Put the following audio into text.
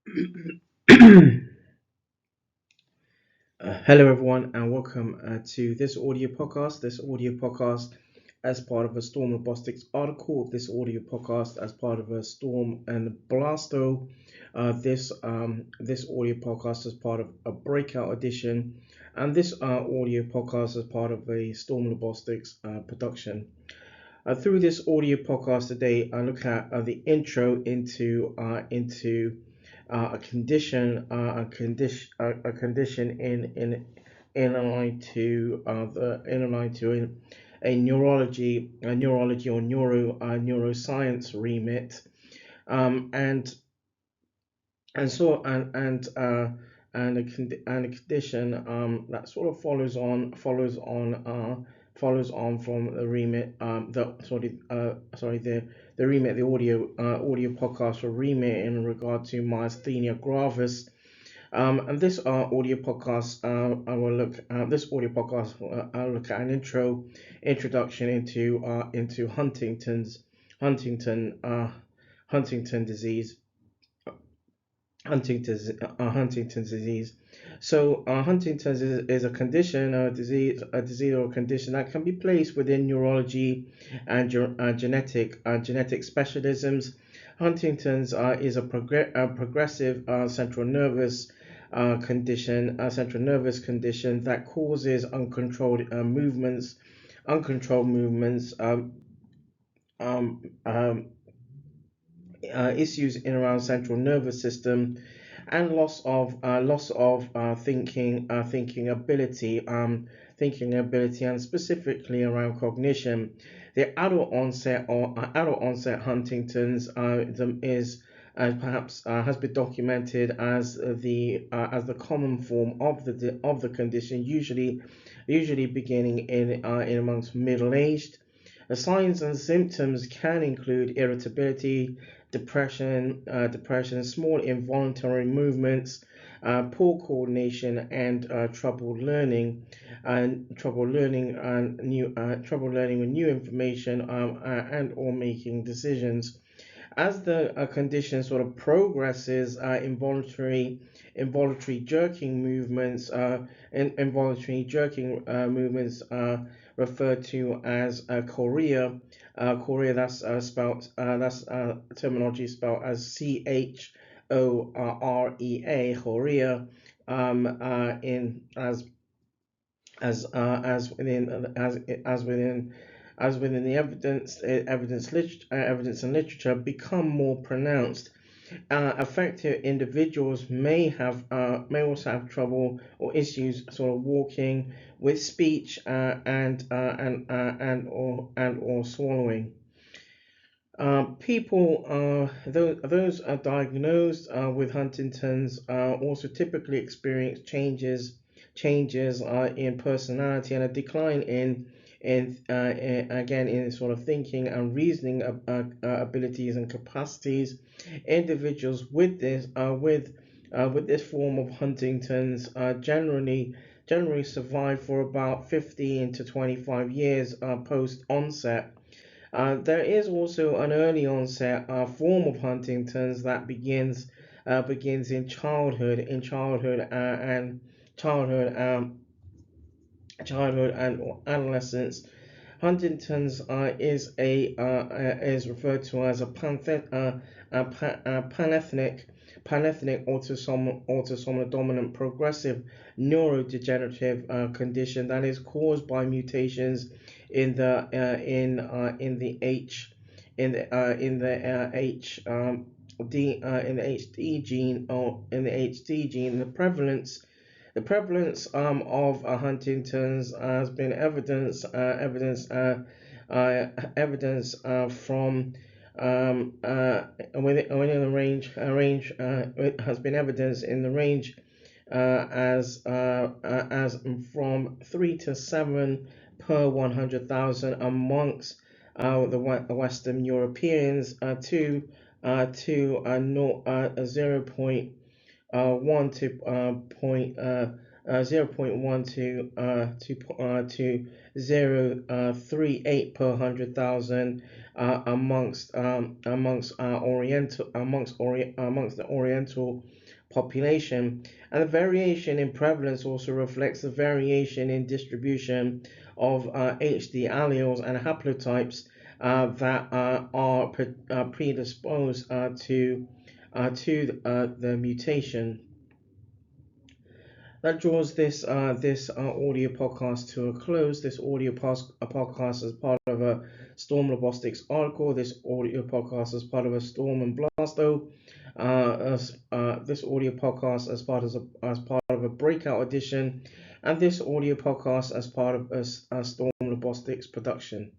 Hello, everyone, and welcome to this audio podcast. This audio podcast, as part of a Storm Robotics article. This audio podcast, as part of a Storm and Blasto. This audio podcast, is part of a breakout edition, and this audio podcast, is part of a Storm Robotics production. Through this audio podcast today, I look at the intro into a condition, a condition in line to a neurology or neuroscience remit, and and a condition that sort of follows on from the remit the remit the audio podcast for remit in regard to myasthenia gravis. And this audio podcast I will look this audio podcast I'll look at an introduction into Huntington uh, Huntington disease Huntington's disease. So, Huntington's is a condition, a disease or a condition that can be placed within neurology and genetic specialisms. Huntington's is a progressive central nervous condition that causes uncontrolled movements, issues in around central nervous system, and loss of thinking ability, and specifically around cognition. The adult onset Huntington's is perhaps has been documented as the common form of the condition, usually beginning in amongst middle aged. The signs and symptoms can include irritability, depression, small involuntary movements, poor coordination, and trouble learning with new information, and or making decisions. As the condition sort of progresses, involuntary jerking movements referred to as chorea. Chorea, that's terminology spelled as Chorea, chorea, in as within the evidence and literature become more pronounced. Affected individuals may also have trouble or issues sort of walking, with speech, and or swallowing. Those are diagnosed with Huntington's also typically experience changes in personality, and a decline in sort of thinking and reasoning abilities and capacities. Individuals with this form of Huntington's generally survive for about 15 to 25 years post onset. There is also an early onset form of Huntington's that begins in childhood childhood and adolescence. Huntington's is referred to as a panethnic autosomal dominant progressive neurodegenerative condition that is caused by mutations in the H D in the HD gene, or in the HD gene. The prevalence of Huntington's has been evidence from within the range it has been evidence in the range as from 3 to 7 per 100,000 amongst the Western Europeans, to 0.1 to 0.1 to 0.38 per 100,000 amongst the Oriental population, and the variation in prevalence also reflects the variation in distribution of HD alleles and haplotypes that are predisposed to the mutation. That draws this audio podcast to a close. This podcast is part of a Storm Robotics article. This audio podcast is part of a Ztorm and Blasto. This audio podcast as part of a breakout edition, and this audio podcast as part of a Storm Robotics production.